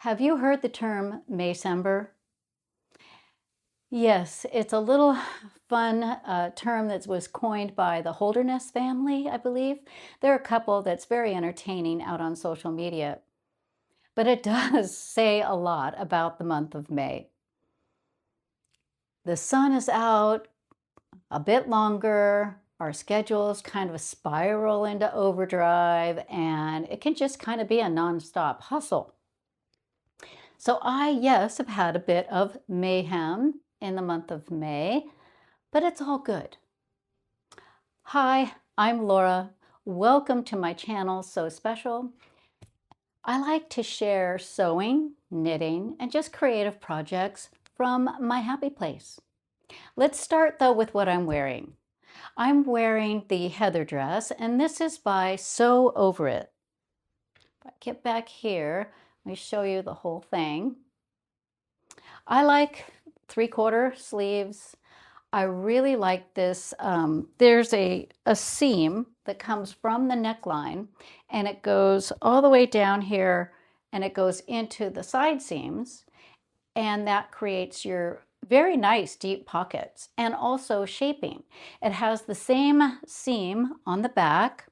Have you heard the term Maysember? Yes, it's a little fun term that was coined by the Holderness family, I believe. They're a couple that's very entertaining out on social media, but it does say a lot about the month of May. The sun is out a bit longer, our schedules kind of spiral into overdrive, and it can just kind of be a nonstop hustle. So yes, have had a bit of mayhem in the month of May, but it's all good. Hi, I'm Laura. Welcome to my channel, So Special. I like to share sewing, knitting, and just creative projects from my happy place. Let's start though with what I'm wearing. I'm wearing the heather dress, and this is by Sew Over It. If I get back here, let me show you the whole thing. I like 3/4 sleeves. I really like this. There's a seam that comes from the neckline, and it goes all the way down here, and it goes into the side seams, and that creates your very nice deep pockets and also shaping. It has the same seam on the back,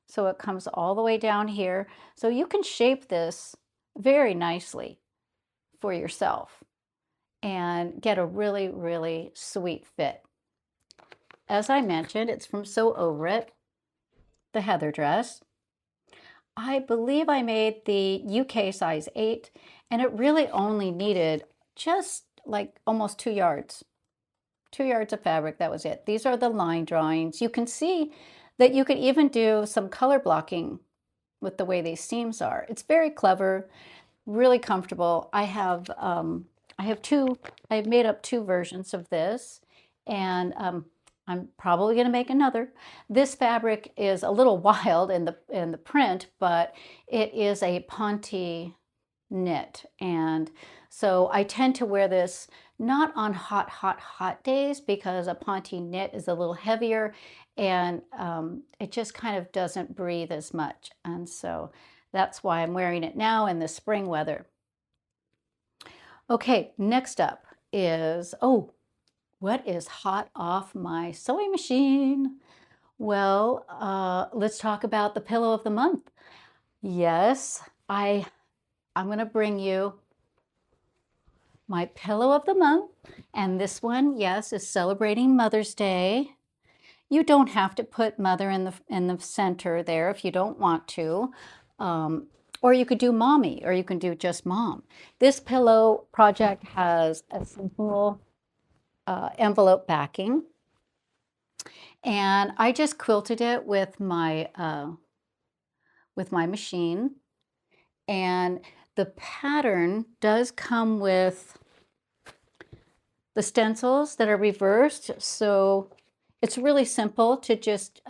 so it comes all the way down here. So you can shape this very nicely for yourself and get a really, really sweet fit. As I mentioned, it's from Sew Over It, the heather dress. I believe I made the UK size 8, and it really only needed just like almost 2 yards. 2 yards of fabric, that was it. These are the line drawings. You can see that you could even do some color blocking with the way these seams are. It's very clever, really comfortable. I've made up 2 versions of this, and I'm probably going to make another. This fabric is a little wild in the print, but it is a Ponte knit, and so I tend to wear this not on hot days because a Ponte knit is a little heavier, and it just kind of doesn't breathe as much, and so that's why I'm wearing it now in the spring weather. Okay, next up is, what is hot off my sewing machine? Well, let's talk about the pillow of the month. Yes, I'm going to bring you my pillow of the month. And this one, yes, is celebrating Mother's Day. You don't have to put mother in the center there if you don't want to. Or you could do mommy, or you can do just mom. This pillow project has a simple envelope backing, and I just quilted it with my machine. And the pattern does come with the stencils that are reversed, so it's really simple to just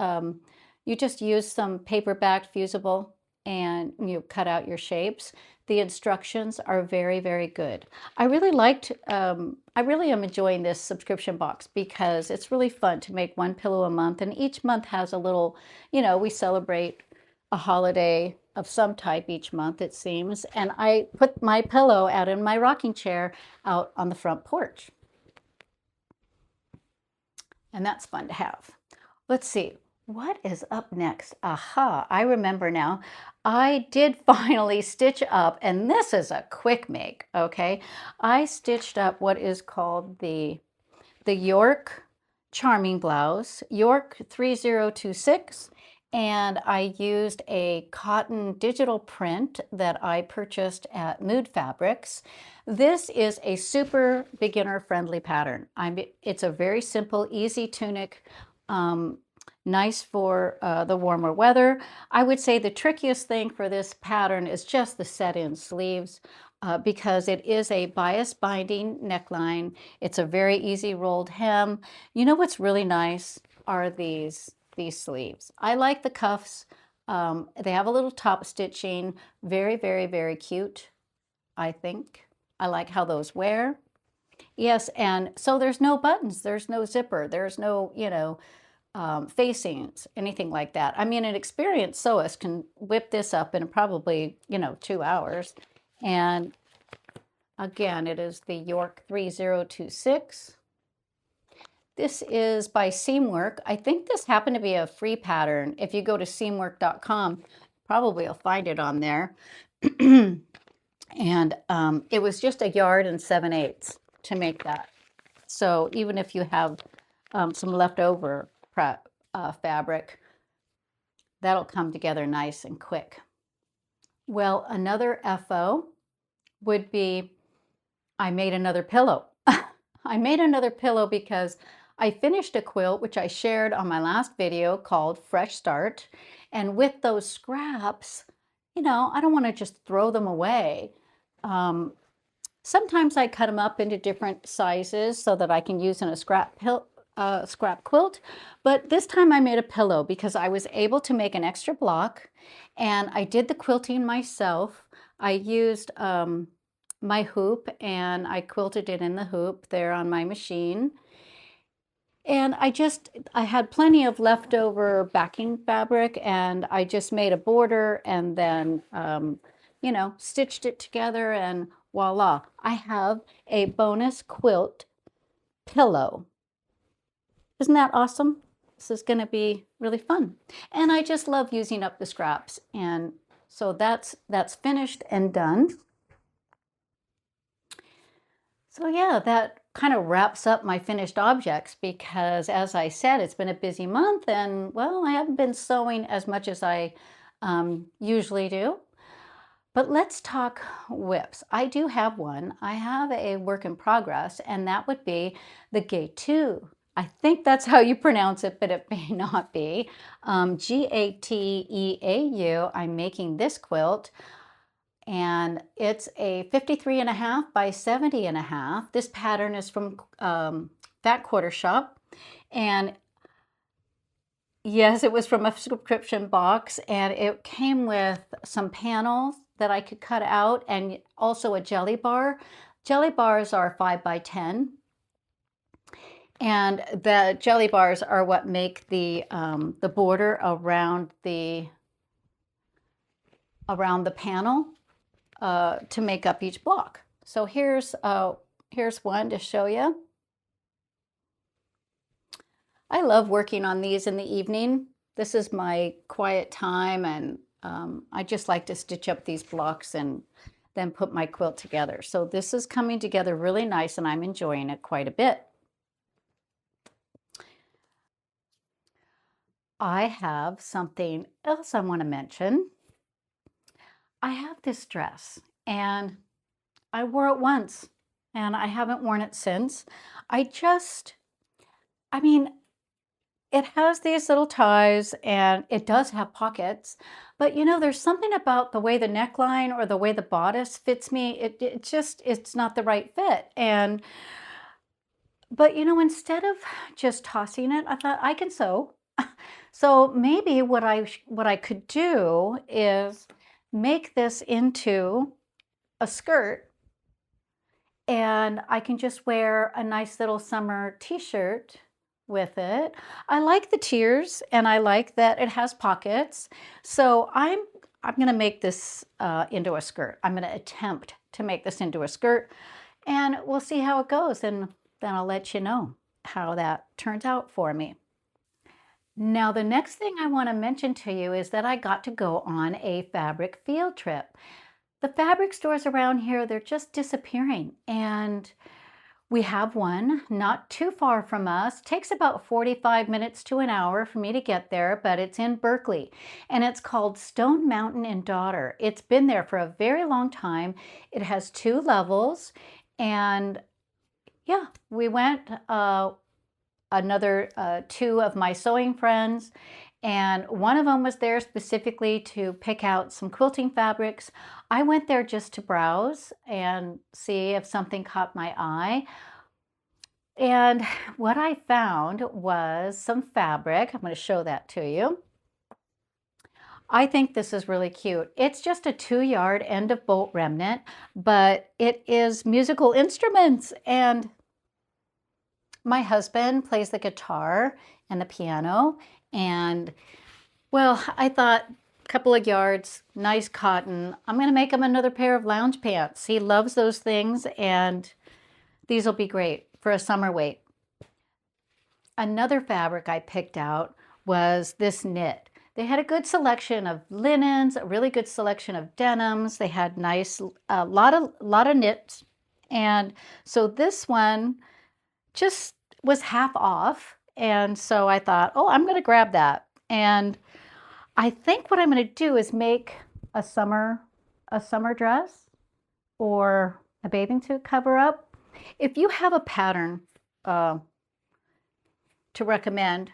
you just use some paper backed fusible and you cut out your shapes. The instructions are very, very good. I really am enjoying this subscription box because it's really fun to make one pillow a month, and each month has a little, we celebrate a holiday of some type each month, it seems. And I put my pillow out in my rocking chair out on the front porch. And that's fun to have. Let's see. What is up next? Aha, I remember now. I did finally stitch up, and this is a quick make, okay? I stitched up what is called the York Charming Blouse, York 3026, and I used a cotton digital print that I purchased at Mood Fabrics. This is a super beginner friendly pattern. It's a very simple, easy tunic, nice for the warmer weather. I would say the trickiest thing for this pattern is just the set-in sleeves because it is a bias binding neckline. It's a very easy rolled hem. You know what's really nice are these sleeves. I like the cuffs. They have a little top stitching. Very, very, very cute, I think. I like how those wear. Yes, and so there's no buttons, there's no zipper, there's no, facings, anything like that. I mean, an experienced sewist can whip this up in probably, 2 hours. And again, it is the York 3026. This is by Seamwork. I think this happened to be a free pattern. If you go to seamwork.com, probably you'll find it on there. And it was just 1 yard and 7/8 to make that. So even if you have some leftover fabric, that'll come together nice and quick. Well, another FO would be, I made another pillow. I made another pillow because I finished a quilt, which I shared on my last video, called Fresh Start. And with those scraps, you know, I don't want to just throw them away. Sometimes I cut them up into different sizes so that I can use in a scrap quilt. But this time I made a pillow because I was able to make an extra block, and I did the quilting myself. I used my hoop, and I quilted it in the hoop there on my machine. And I had plenty of leftover backing fabric, and I just made a border and then, you know, stitched it together, and voila, I have a bonus quilt pillow. Isn't that awesome? This is going to be really fun. And I just love using up the scraps. And so that's finished and done. So yeah, that kind of wraps up my finished objects because, as I said, it's been a busy month, and well, I haven't been sewing as much as I usually do. But let's talk whips. I do have one. I have a work in progress, and that would be the Gateau. I think that's how you pronounce it, but it may not be. Gateau. I'm making this quilt, and it's a 53.5 by 70.5. This pattern is from Fat Quarter Shop, and yes, it was from a subscription box, and it came with some panels that I could cut out and also a jelly bar. Jelly bars are 5 by 10. And the jelly bars are what make the border around the panel to make up each block. So here's one to show you. I love working on these in the evening. This is my quiet time, and I just like to stitch up these blocks and then put my quilt together. So this is coming together really nice, and I'm enjoying it quite a bit. I have something else I want to mention. I have this dress, and I wore it once, and I haven't worn it since. I mean, it has these little ties, and it does have pockets, but you know, there's something about the way the neckline or the way the bodice fits me. It's not the right fit. But you know, instead of just tossing it, I thought I can sew. So maybe what I could do is make this into a skirt, and I can just wear a nice little summer t-shirt with it. I like the tiers, and I like that it has pockets. So I'm going to make this into a skirt. I'm going to attempt to make this into a skirt, and we'll see how it goes, and then I'll let you know how that turns out for me. Now, the next thing I want to mention to you is that I got to go on a fabric field trip. The fabric stores around here, they're just disappearing, and we have one not too far from us. Takes about 45 minutes to an hour for me to get there, but it's in Berkeley, and it's called Stone Mountain and Daughter. It's been there for a very long time. It has 2 levels, and yeah, we went, another 2 of my sewing friends, and one of them was there specifically to pick out some quilting fabrics. I went there just to browse and see if something caught my eye. And what I found was some fabric. I'm going to show that to you. I think this is really cute. It's just a 2-yard end of bolt remnant, but it is musical instruments, and my husband plays the guitar and the piano, and well, I thought couple of yards, nice cotton. I'm going to make him another pair of lounge pants. He loves those things, and these will be great for a summer weight. Another fabric I picked out was this knit. They had a good selection of linens, a really good selection of denims. They had nice, a lot of knits. And so this one just was half off. And so I thought, oh, I'm going to grab that. And I think what I'm going to do is make a summer dress or a bathing suit cover up. If you have a pattern to recommend,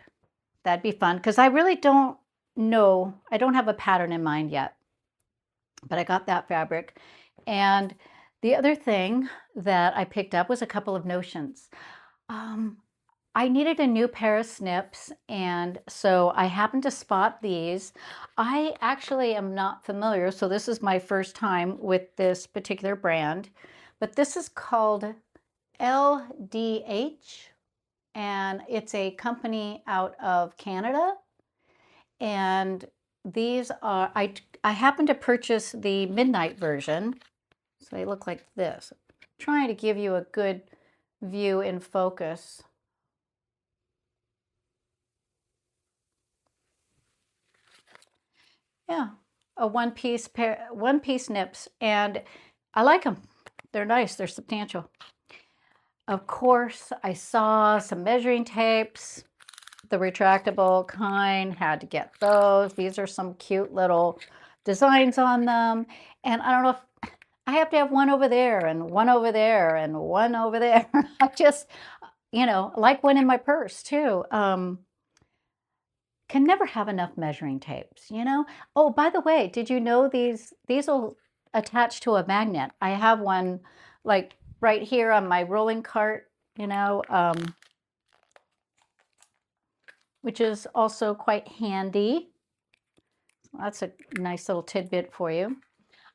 that'd be fun, because I really don't know. I don't have a pattern in mind yet, but I got that fabric. And the other thing that I picked up was a couple of notions. I needed a new pair of snips, and so I happened to spot these. I actually am not familiar, so this is my first time with this particular brand, but this is called LDH, and it's a company out of Canada. And these are, I happened to purchase the midnight version, so they look like this. I'm trying to give you a good view in focus. Yeah, a one-piece nips, and I like them. They're nice, they're substantial. Of course, I saw some measuring tapes, the retractable kind, had to get those. These are some cute little designs on them. And I don't know if I have to have one over there and one over there and one over there. I just, like one in my purse too. Can never have enough measuring tapes, Oh, by the way, did you know these will attach to a magnet? I have one like right here on my rolling cart, which is also quite handy. That's a nice little tidbit for you.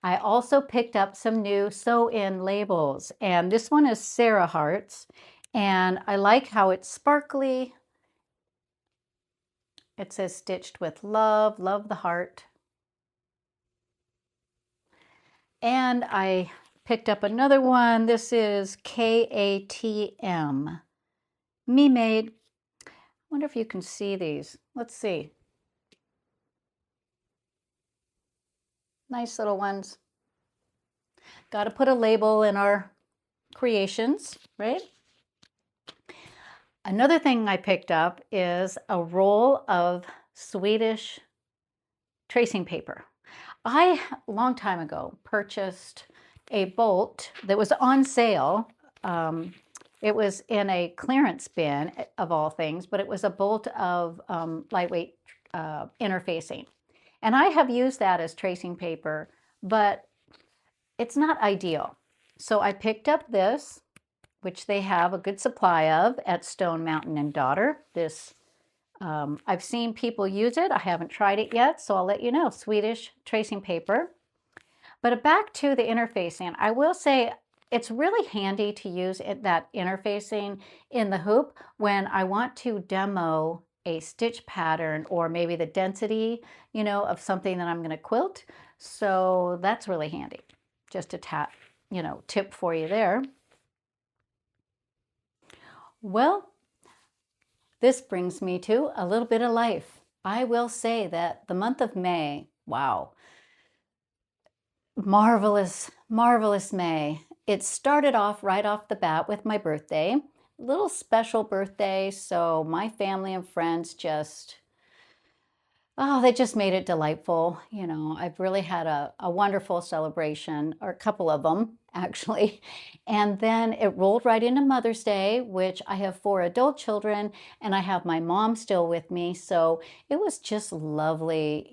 I also picked up some new sew-in labels, and this one is Sarah Hearts, and I like how it's sparkly. It says stitched with love, love the heart. And I picked up another one. This is KATM, Me Made. I wonder if you can see these. Let's see. Nice little ones. Got to put a label in our creations, right? Another thing I picked up is a roll of Swedish tracing paper. I, a long time ago, purchased a bolt that was on sale. It was in a clearance bin, of all things, but it was a bolt of lightweight interfacing. And I have used that as tracing paper, but it's not ideal. So I picked up this, which they have a good supply of at Stone Mountain and Daughter. This, I've seen people use it. I haven't tried it yet, so I'll let you know. Swedish tracing paper. But back to the interfacing, I will say it's really handy to use that interfacing in the hoop when I want to demo a stitch pattern or maybe the density, of something that I'm going to quilt. So that's really handy. Just a tip for you there. Well, this brings me to a little bit of life. I will say that the month of May, wow, marvelous, marvelous May. It started off right off the bat with my birthday, a little special birthday. So my family and friends they just made it delightful. I've really had a wonderful celebration, or a couple of them actually. And then it rolled right into Mother's Day, which I have 4 adult children and I have my mom still with me. So it was just lovely,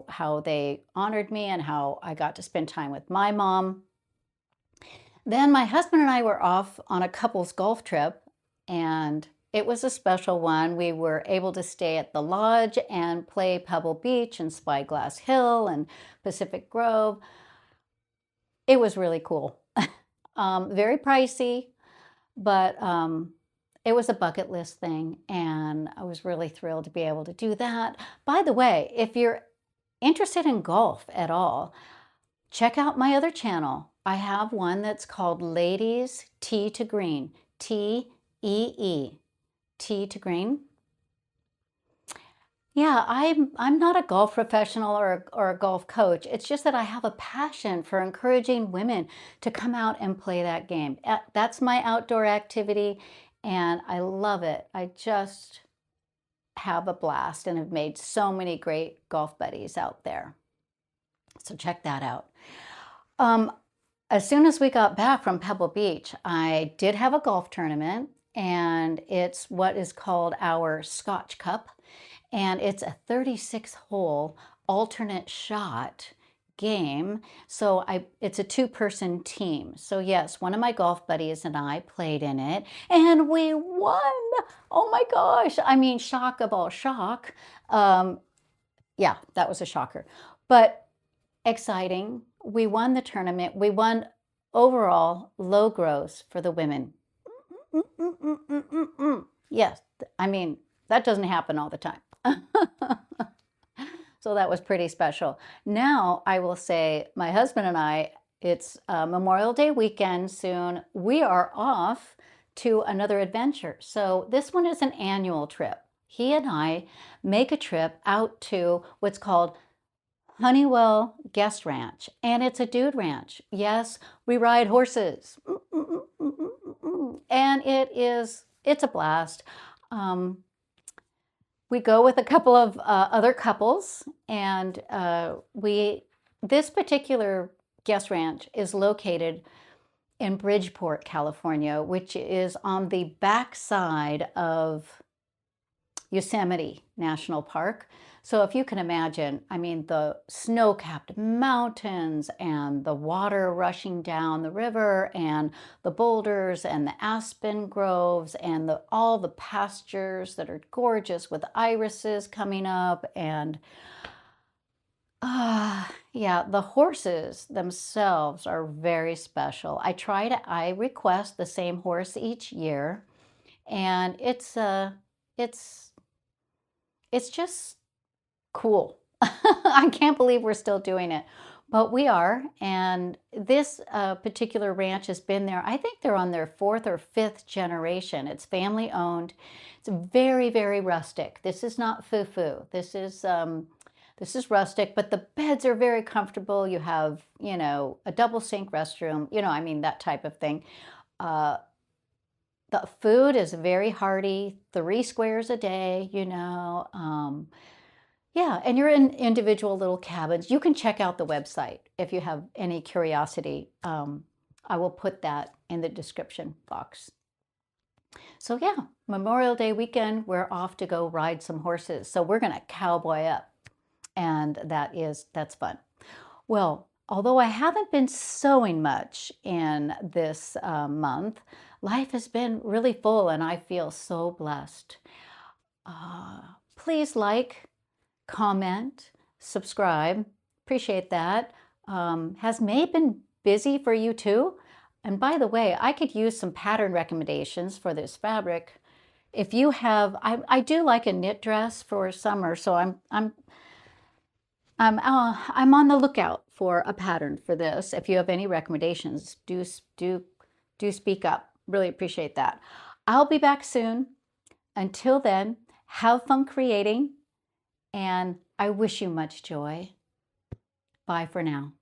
how they honored me and how I got to spend time with my mom. Then my husband and I were off on a couples golf trip, and it was a special one. We were able to stay at the lodge and play Pebble Beach and Spyglass Hill and Pacific Grove. It was really cool. Very pricey, but it was a bucket list thing, and I was really thrilled to be able to do that. By the way, if you're interested in golf at all, check out my other channel. I have one that's called Ladies Tee to Green, T-E-E, Tee to Green. Yeah, I'm not a golf professional or a golf coach. It's just that I have a passion for encouraging women to come out and play that game. That's my outdoor activity, and I love it. I just have a blast and have made so many great golf buddies out there. So check that out. As soon as we got back from Pebble Beach, I did have a golf tournament, and it's what is called our Scotch Cup. And it's a 36-hole alternate shot game. So it's a two-person team. So yes, one of my golf buddies and I played in it, and we won. Oh my gosh. I mean, shock of all shock. Yeah, that was a shocker. But exciting. We won the tournament. We won overall low gross for the women. Yes, I mean, that doesn't happen all the time. So that was pretty special. Now I will say my husband and I, it's Memorial Day weekend soon. We are off to another adventure. So this one is an annual trip. He and I make a trip out to what's called Honeywell Guest Ranch, and it's a dude ranch. Yes, we ride horses, and it's a blast. We go with a couple of other couples, and this particular guest ranch is located in Bridgeport, California, which is on the backside of Yosemite National Park. So if you can imagine, I mean, the snow-capped mountains and the water rushing down the river and the boulders and the aspen groves and all the pastures that are gorgeous with irises coming up, and yeah, the horses themselves are very special. I request the same horse each year, and it's just cool. I can't believe we're still doing it, but we are. And this particular ranch has been there. I think they're on their 4th or 5th generation. It's family owned. It's very, very rustic. This is not foo-foo. This is rustic, but the beds are very comfortable. You have, a double sink restroom, I mean, that type of thing. The food is very hearty, 3 squares a day, yeah, and you're in individual little cabins. You can check out the website if you have any curiosity. I will put that in the description box. So yeah, Memorial Day weekend, we're off to go ride some horses. So we're gonna cowboy up, and that's fun. Well, although I haven't been sewing much in this month, life has been really full, and I feel so blessed. Please like, comment, subscribe. Appreciate that. Has May been busy for you too? And by the way, I could use some pattern recommendations for this fabric. If you have, I do like a knit dress for summer, so I'm on the lookout for a pattern for this. If you have any recommendations, do speak up. Really appreciate that. I'll be back soon. Until then, have fun creating, and I wish you much joy. Bye for now.